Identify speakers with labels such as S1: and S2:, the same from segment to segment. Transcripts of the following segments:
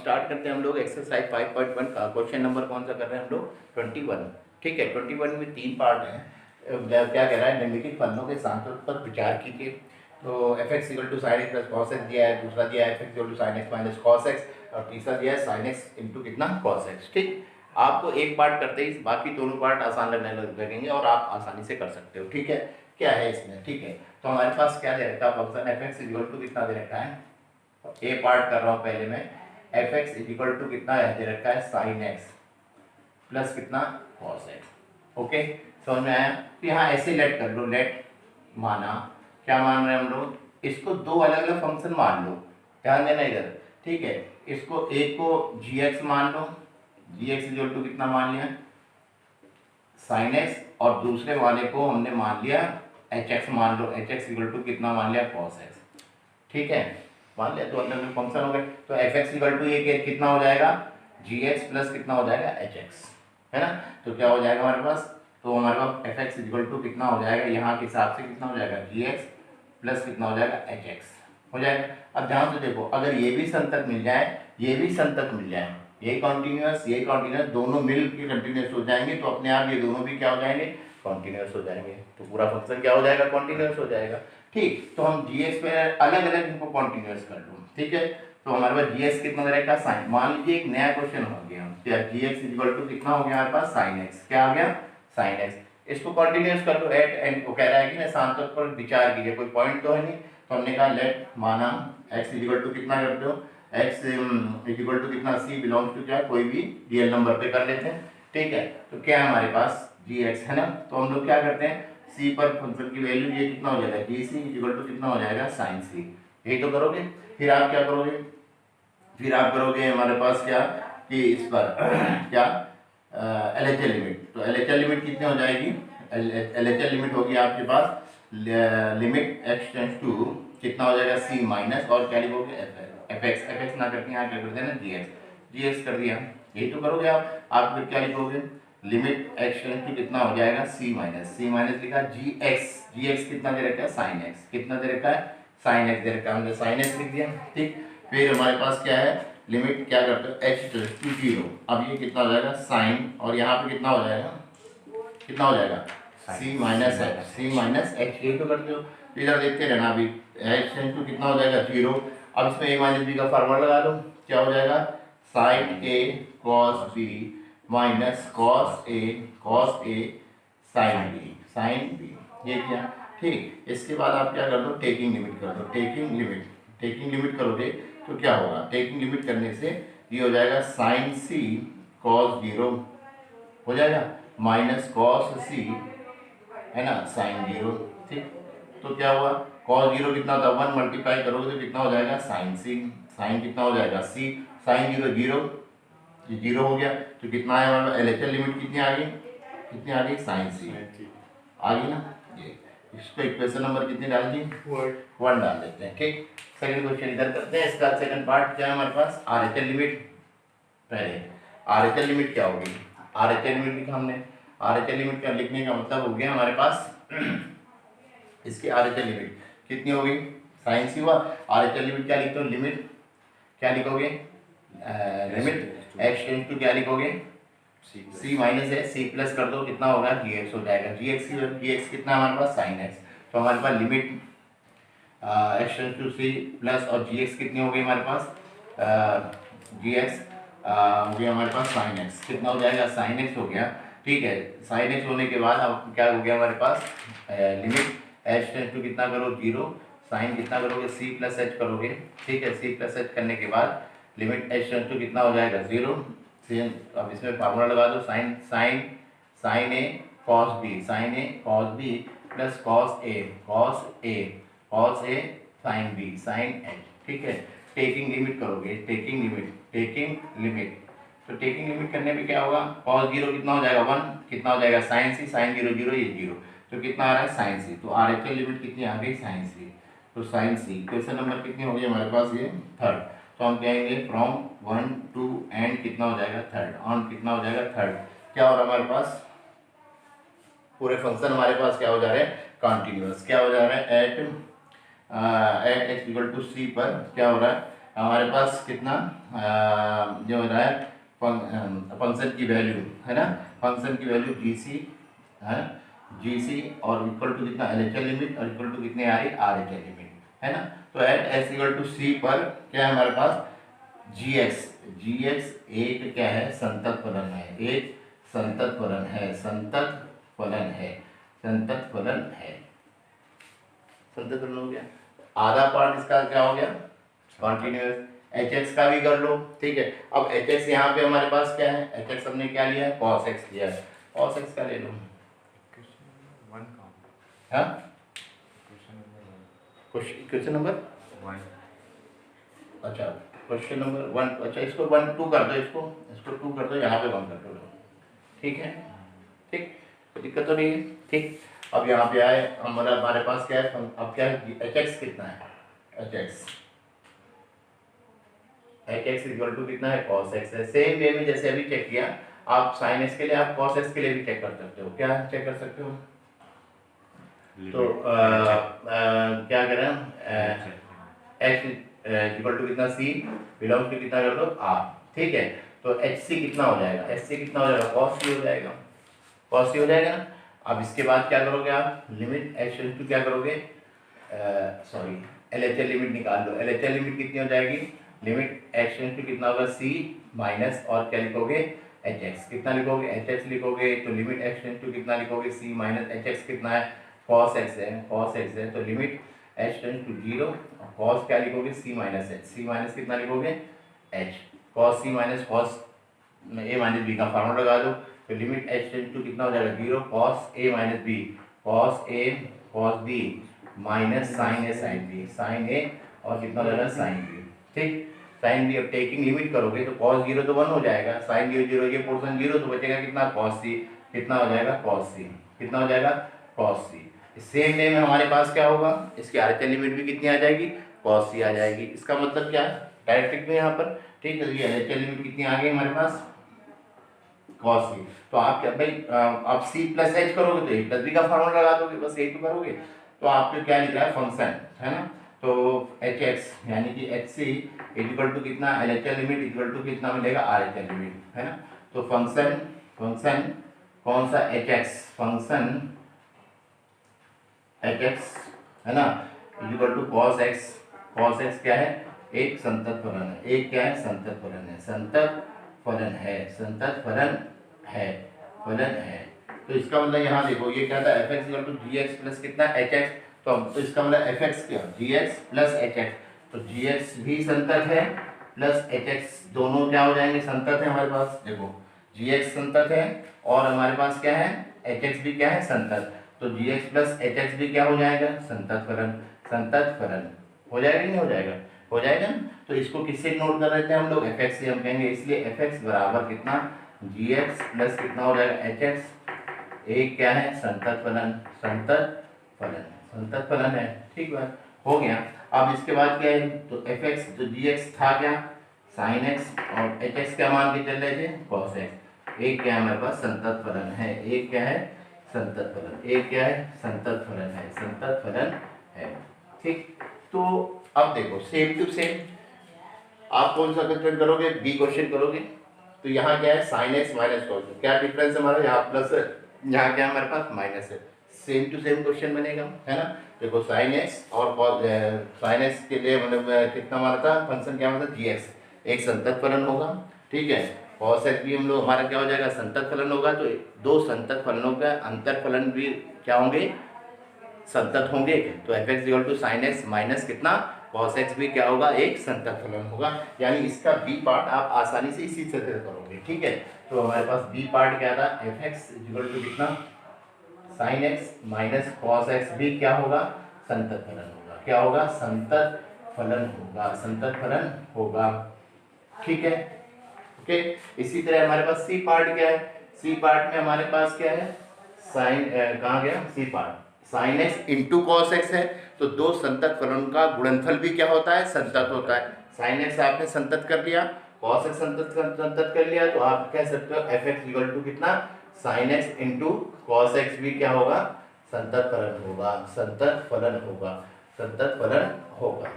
S1: Start करते हैं हम लोग एक्सरसाइज 5.1 का। क्वेश्चन नंबर कौन सा कर रहे हैं हम लोग? 21। ठीक है, 21 में 3 पार्ट हैं। क्या कह रहा है? निम्नलिखित फलनों के सांख्यों पर विचार कीजिए। तो F X equal to sine X plus cos X दिया है, दूसरा दिया है F X equal to sine X minus cos X, और तीसरा दिया है साइन एक्स इंटू कितना? Cos X. ठीक, आपको एक पार्ट करते ही बाकी दोनों पार्ट आसान लगेंगे और आप आसानी से कर सकते हो। ठीक है, क्या है इसमें? ठीक है, तो हमारे पास क्या दे रखा है? Function F X equal to कितना दे रखा है? ए पार्ट कर रहा हूँ पहले मैं। एफ एक्स इक्वल टू कितना है दे रखा है? साइन एक्स प्लस कितना? Cos x. ओके, समझ में आया? तो यहाँ ऐसे लेट कर लो। लेट माना, क्या मान रहे हैं हम लोग? इसको दो अलग अलग फंक्शन मान लो, ध्यान देना इधर। ठीक है, इसको एक को जी एक्स मान लो, जी एक्स इक्वल टू कितना मान लिया? साइन एक्स, और दूसरे वाले को हमने मान लिया एच एक्स मान लो, एच एक्स इक्वल टू कितना मान लिया? Cos X. ठीक है, मान लिया, तो अलग अलग फंक्शन हो गए। तो एफ एक्स इक्वल टू ये कितना हो जाएगा? जी एक्स प्लस कितना हो जाएगा? एच एक्स, है ना? तो क्या हो जाएगा हमारे पास? तो हमारे पास एफ एक्स इक्वल टू कितना हो जाएगा यहाँ के हिसाब से? कितना हो जाएगा? जी एक्स प्लस कितना हो जाएगा? एच एक्स हो जाएगा। अब ध्यान से देखो, अगर ये भी संतक मिल जाए, ये भी संतक मिल जाए, ये कॉन्टिन्यूस दोनों मिल के कंटिन्यूस हो जाएंगे, तो अपने आप ये दोनों भी क्या हो जाएंगे? कॉन्टिन्यूस हो जाएंगे। तो पूरा फंक्शन क्या हो जाएगा? कॉन्टिन्यूस हो जाएगा। ठीक, तो हम जी एक्स पे अलग अलग इनको कॉन्टिन्यूस कर लो। ठीक है, तो हमारे पास जी एक्स कितना रहेगा? साइन। मान लीजिए एक नया क्वेश्चन हो गया, क्या जी एक्स इक्वल टू कितना हो गया हमारे पास? Sine x. क्या आ गया? Sine x. इसको कॉन्टिन्यूस कर लो एट एंड, वो कह रहा है कि ना सांतक पर विचार कीजिए, कोई पॉइंट तो है नहीं, तो हमने कहा लेट माना एक्स इक्वल टू कितना करते हो? एक्स इक्वल टू कितना? सी बिलोंग्स टू क्या? कोई भी रियल नंबर पे कर लेते हैं। ठीक है, तो क्या है हमारे पास? जी एक्स है ना, तो हम लोग क्या करते हैं? सी पर फंक्शन की वैल्यू ये कितना हो जाएगा? जी सी इक्वल टू कितना हो जाएगा? साइन सी। यही तो करोगे। फिर आप क्या करोगे? फिर आप करोगे हमारे पास क्या कि इस पर क्या एल एच एल लिमिट। तो एल एच एल लिमिट कितनी हो जाएगी? एल एच एल लिमिट होगी आपके पास लिमिट एक्स टेंस टू कितना हो जाएगा? सी माइनस, और क्या लिखोगे? F x. एफ एक्स ना करके यहाँ क्या करते हैं ना? जी एक्स। जी एक्स कर दिया, यही तो करोगे आप फिर क्या लिखोगे? लिमिट एक्स टेंस टू कितना हो जाएगा? सी माइनस। सी माइनस लिखा जी एक्स। जी एक्स कितना दे रखा है? Sine x. कितना दे रखा है? साइन एक्स दे रखा है, हमने साइन एक्स लिख दिया। ठीक, फिर हमारे पास क्या है? लिमिट क्या करते हो? H tends to zero. अब ये कितना हो जाएगा? साइन, और यहाँ पे कितना हो जाएगा? कितना हो जाएगा? सी माइनस एच। सी माइनस एच, यही तो करते हो। इधर देखते रहना अभी। एच टेंस टू कितना हो जाएगा? जीरो। अब इसमें ए माइनस बी का फार्मूला लगा लो, क्या हो जाएगा? Sign A cos B minus cos A sine B, sine B. ये क्या? ठीक, इसके बाद आप क्या कर दो? टेकिंग लिमिट कर दो। टेकिंग लिमिट, टेकिंग लिमिट करोगे तो क्या होगा? टेकिंग लिमिट करने से ये हो जाएगा साइन सी कॉस जीरो हो जाएगा माइनस कॉस सी, है ना, साइन जीरो। ठीक, तो क्या हुआ? कॉस जीरो कितना होता है? 1 मल्टीप्लाई करोगे तो कितना हो जाएगा? साइन सी। साइन कितना हो जाएगा? सी। साइन जीरो जीरो, ये जीरो हो गया, तो कितना है हमारा? एल एच एल लिमिट कितनी आ गई? कितनी आ गई? साइन सी आ गई ना। ये इसको इक्वेशन नंबर कितनी डाल दी? 1 डाल देते हैं। ठीक, सेकंड क्वेश्चन इधर करते हैं। इसका सेकंड पार्ट क्या है हमारे पास? R H L limit. पहले आर एच एल लिमिट क्या होगी? आर एच एल लिमिट लिखा हमने। आर एच एल लिमिट का लिखने का मतलब हो गया हमारे पास इसकी आर एच एल लिमिट कितनी होगी? साइन सी हुआ। आर एच एल लिमिट क्या लिखते हो? लिमिट क्या लिखोगे? लिमिट एक्स टेंस टू क्या लिखोगे? सी माइनस है, सी प्लस कर दो, कितना होगा? जी एक्स हो जाएगा। जी एक्स कितना है हमारे पास? Sign x. तो हमारे पास limit x tends to c plus, और जी एक्स कितनी हो गई हमारे पास? जी एक्स हो गया हमारे पास साइन एक्स। कितना हो जाएगा? साइन एक्स हो गया। ठीक है, साइन एक्स होने के बाद अब क्या हो गया हमारे पास? लिमिट एक्स टेंस टू कितना करो? जीरो। साइन कितना करोगे? सी प्लस एच करोगे। ठीक है, सी प्लस एच करने के बाद लिमिट एच टेंस टू कितना हो जाएगा? जीरो। अब इसमें फार्मूला लगा दो, sign sign sign A cos B, sign A cos B plus cos A sine B sine h. ठीक है, टेकिंग लिमिट करोगे, टेकिंग लिमिट। तो टेकिंग लिमिट करने पे क्या होगा? कॉस जीरो कितना हो जाएगा? 1। कितना हो जाएगा? साइन सी। साइन जीरो जीरो, ये जीरो, तो कितना आ रहा है? साइन सी। तो आर एच एल लिमिट कितनी आ गई? साइन सी। तो साइन सी क्वेश्चन नंबर कितनी होगी हमारे पास? ये थर्ड। तो हम कहेंगे फ्रॉम 1 टू एंड कितना हो जाएगा? थर्ड। ऑन कितना हो जाएगा? थर्ड। क्या हो रहा है हमारे पास? पूरे फंक्शन हमारे पास क्या हो जा रहे हैं? कॉन्टिन्यूस। क्या हो जा रहा है? एट एक्स इक्वल टू सी पर क्या हो रहा है? हमारे पास कितना जो हो रहा है फंक्शन की वैल्यू है ना, फंक्शन की वैल्यू जी सी है, जी सी और इक्वल टू कितना एल एच एल लिमिट और इक्वल टू कितने आ रही आर एच एल लिमिट है ना। तो एट एस इक्वल टू सी पर क्या है हमारे पास जी एक्स, जी एक्स एक क्या है संतत फलन है, एक संतत फलन है, संतत फलन है, संतत फलन है, संतत फलन हो गया। आधा पार्ट इसका क्या हो गया कॉन्टिन्यूस। एच एक्स का भी कर लो, ठीक है। अब एच एक्स यहाँ पे हमारे पास क्या है, एच एक्स हमने क्या लिया है कॉस एक्स लिया है, कॉस एक्स का ले लो। हाँ क्वेश्चन नंबर 1, अच्छा क्वेश्चन नंबर 1, अच्छा इसको 1 2 कर दो, इसको 2 कर दो, यहाँ पे 1 कर दो, ठीक है, ठीक कोई दिक्कत तो नहीं है, ठीक। अब यहाँ पे आए हमारे पास क्या है, अब क्या है एच एक्स कितना है, एच एक्स इक्वल टू कितना है कॉस एक्स है। सेम वे में जैसे अभी चेक किया, आप साइन एक्स के लिए आप कॉस एक्स के लिए भी चेक कर सकते हो, क्या चेक कर सकते हो। तो क्या करें एक्स इक्वल टू कितना सी बिलोंग टू कितना कर दो आर, ठीक है। तो एच सी कितना हो जाएगा, एच सी कितना हो जाएगा कॉस सी हो जाएगा, कॉस सी हो जाएगा ना। अब इसके बाद क्या करोगे आप लिमिट एच टू क्या करोगे, sorry L H L limit निकाल लो, एल एच एल लिमिट कितनी हो जाएगी, लिमिट एच टू कितना होगा सी माइनस और क्या लिखोगे एच एक्स, कितना लिखोगे एच एक्स लिखोगे, तो लिमिट एच टू कितना लिखोगे सी माइनस एच एक्स कितना है कॉस एक्स है, कॉस एक्स है, तो लिमिट एच टेंस टू 0 और कॉस क्या लिखोगे सी माइनस एच, सी माइनस कितना लिखोगे H, cos C minus cos A minus B का फार्मूला लगा दो, तो लिमिट एच टेंस टू कितना हो जाएगा 0 cos A minus B, cos A cos B minus sign A sine B, sign ए और कितना हो जाएगा साइन बी, ठीक। साइन बी अब टेकिंग लिमिट करोगे तो कॉस 0 तो 1 हो जाएगा, साइन 0 0 ये पोर्शन 0 तो बचेगा कितना कॉस सी, कितना हो जाएगा कॉस सी, कितना हो जाएगा कॉस सी। सेम वे में हमारे पास क्या होगा, इसकी आरएचएल लिमिट भी कितनी आ जाएगी कॉस सी आ जाएगी। इसका मतलब क्या है डायरेक्ट में यहाँ पर, ठीक है, ये आरएचएल लिमिट कितनी आ गई हमारे पास कॉस सी। तो आप क्या भाई आप सी प्लस एच करोगे तो ए प्लस बी का फार्मूला लगा दोगे, बस यही तो करोगे। तो आपको क्या लिख रहा है फंक्शन है ना, तो एच एक्स यानी कि एच सी इक्वल टू कितना L H L limit equal to कितना मिलेगा आर एच एल लिमिट है ना। तो फंक्शन फंक्शन कौन सा H X, function H X है ना equal to cos X, cos X क्या है एक संतत फलन है, एक क्या है संतत फलन है, संतत फलन है, संतत फलन है, फलन है। तो इसका मतलब यहाँ देखो ये क्या था F X equal to G X plus कितना एच एक्स, तो इसका मतलब एफ एक्स क्या G X plus H X, तो जी एक्स भी संतत है प्लस एच एक्स दोनों क्या हो जाएंगे संतत है हमारे पास, देखो जी एक्स संतत है और हमारे पास क्या है एच एक्स भी क्या है संतत, तो G X plus H x भी क्या हो जाएगा संतत फलन, संतत फलन हो जाएगा नहीं हो जाएगा, हो जाएगा ना। तो इसको किससे नोट कर रहे थे हम लोग एफ एक्स से हम कहेंगे, इसलिए एफ एक्स बराबर कितना जी एक्स प्लस कितना हो जाएगा एच एक्स, एक क्या है संतत फलन, संतत फलन, संतत फलन है, ठीक बात हो गया। अब इसके बाद क्या है तो एफ एक्स तो जी एक्स था क्या साइन एक्स और एच एक्स क्या मान के चल रहे थे कॉस एक्स, एक क्या है हमारे पास संतत फलन है, एक क्या है संतत फलन, एक क्या है संतत फलन है, संतत फलन है, ठीक। तो अब देखो सेम टू सेम आप कौन सा क्वेश्चन करोगे बी क्वेश्चन करोगे, तो यहाँ क्या है साइन एक्स माइनस कॉस, क्या डिफरेंस है हमारा यहाँ प्लस है यहाँ क्या हमारे पास माइनस है, सेम टू सेम क्वेश्चन बनेगा है ना। देखो साइन एक्स और साइन एक्स के लिए मतलब कितना हमारा था फंक्शन क्या मतलब जी एक्स एक संतत फलन होगा, ठीक है, कॉस एक्स भी हम लोग हमारा क्या हो जाएगा संतत फलन होगा, तो दो संतत फलनों का अंतर फलन भी क्या होंगे संतत होंगे, तो F X equal to sine X minus कितना कॉस एक्स भी क्या होगा एक संतत फलन होगा, यानी इसका बी पार्ट आप आसानी से इसी तरह करोगे, ठीक है। तो हमारे पास बी पार्ट क्या था एफ एक्स इक्वल टू कितना sign X minus cos X भी क्या होगा संतत फलन होगा, क्या होगा संतत फलन होगा, संतत फलन होगा, ठीक है, ओके। इसी तरह हमारे पास सी पार्ट क्या है, सी पार्ट में हमारे पास क्या है साइन कहाँ गया C part sine X into cos X है, तो दो संतत फलन का गुणनफल भी क्या होता है संतत होता है, साइन एक्स आपने संतत कर लिया कॉस एक्स संतत कर लिया, तो आप कह सकते हो एफ एक्स इक्वल टू कितना sign X into cos X भी क्या होगा संतत फलन होगा, संतत फलन होगा, संतत फलन होगा,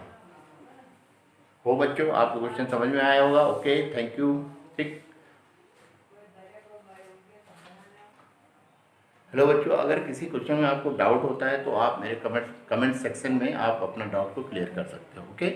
S1: हो बच्चों, आपको क्वेश्चन समझ में आया होगा। Okay, thank you. ठीक, हेलो बच्चों, अगर किसी क्वेश्चन में आपको डाउट होता है तो आप मेरे कमेंट सेक्शन में आप अपना डाउट को क्लियर कर सकते हो। ओके।